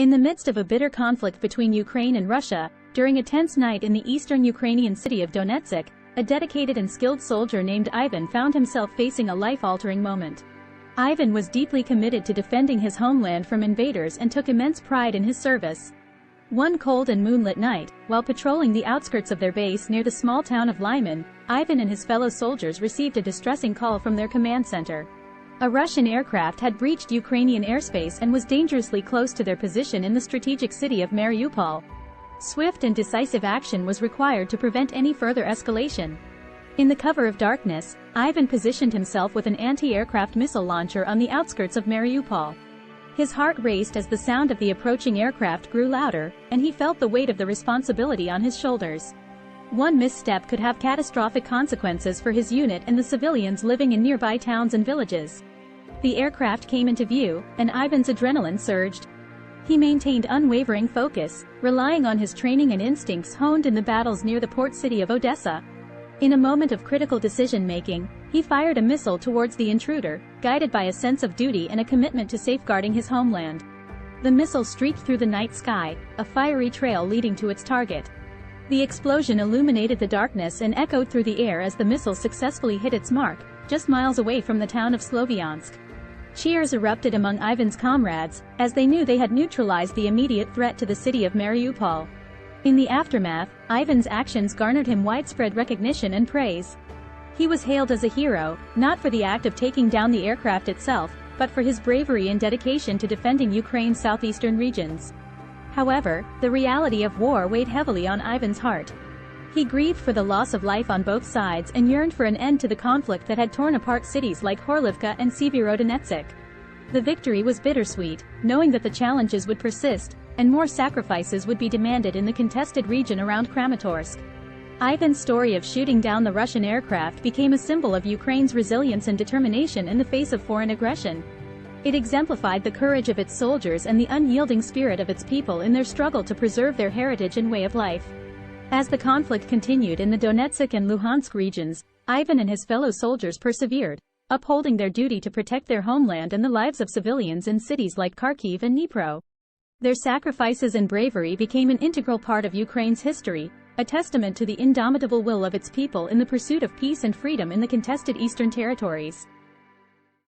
In the midst of a bitter conflict between Ukraine and Russia, during a tense night in the eastern Ukrainian city of Donetsk, a dedicated and skilled soldier named Ivan found himself facing a life-altering moment. Ivan was deeply committed to defending his homeland from invaders and took immense pride in his service. One cold and moonlit night, while patrolling the outskirts of their base near the small town of Lyman, Ivan and his fellow soldiers received a distressing call from their command center. A Russian aircraft had breached Ukrainian airspace and was dangerously close to their position in the strategic city of Mariupol. Swift and decisive action was required to prevent any further escalation. In the cover of darkness, Ivan positioned himself with an anti-aircraft missile launcher on the outskirts of Mariupol. His heart raced as the sound of the approaching aircraft grew louder, and he felt the weight of the responsibility on his shoulders. One misstep could have catastrophic consequences for his unit and the civilians living in nearby towns and villages. The aircraft came into view, and Ivan's adrenaline surged. He maintained unwavering focus, relying on his training and instincts honed in the battles near the port city of Odessa. In a moment of critical decision-making, he fired a missile towards the intruder, guided by a sense of duty and a commitment to safeguarding his homeland. The missile streaked through the night sky, a fiery trail leading to its target. The explosion illuminated the darkness and echoed through the air as the missile successfully hit its mark, just miles away from the town of Sloviansk. Cheers erupted among Ivan's comrades, as they knew they had neutralized the immediate threat to the city of Mariupol. In the aftermath, Ivan's actions garnered him widespread recognition and praise. He was hailed as a hero, not for the act of taking down the aircraft itself, but for his bravery and dedication to defending Ukraine's southeastern regions. However, the reality of war weighed heavily on Ivan's heart. He grieved for the loss of life on both sides and yearned for an end to the conflict that had torn apart cities like Horlivka and Severodonetsk. The victory was bittersweet, knowing that the challenges would persist, and more sacrifices would be demanded in the contested region around Kramatorsk. Ivan's story of shooting down the Russian aircraft became a symbol of Ukraine's resilience and determination in the face of foreign aggression. It exemplified the courage of its soldiers and the unyielding spirit of its people in their struggle to preserve their heritage and way of life. As the conflict continued in the Donetsk and Luhansk regions, Ivan and his fellow soldiers persevered, upholding their duty to protect their homeland and the lives of civilians in cities like Kharkiv and Dnipro. Their sacrifices and bravery became an integral part of Ukraine's history, a testament to the indomitable will of its people in the pursuit of peace and freedom in the contested eastern territories.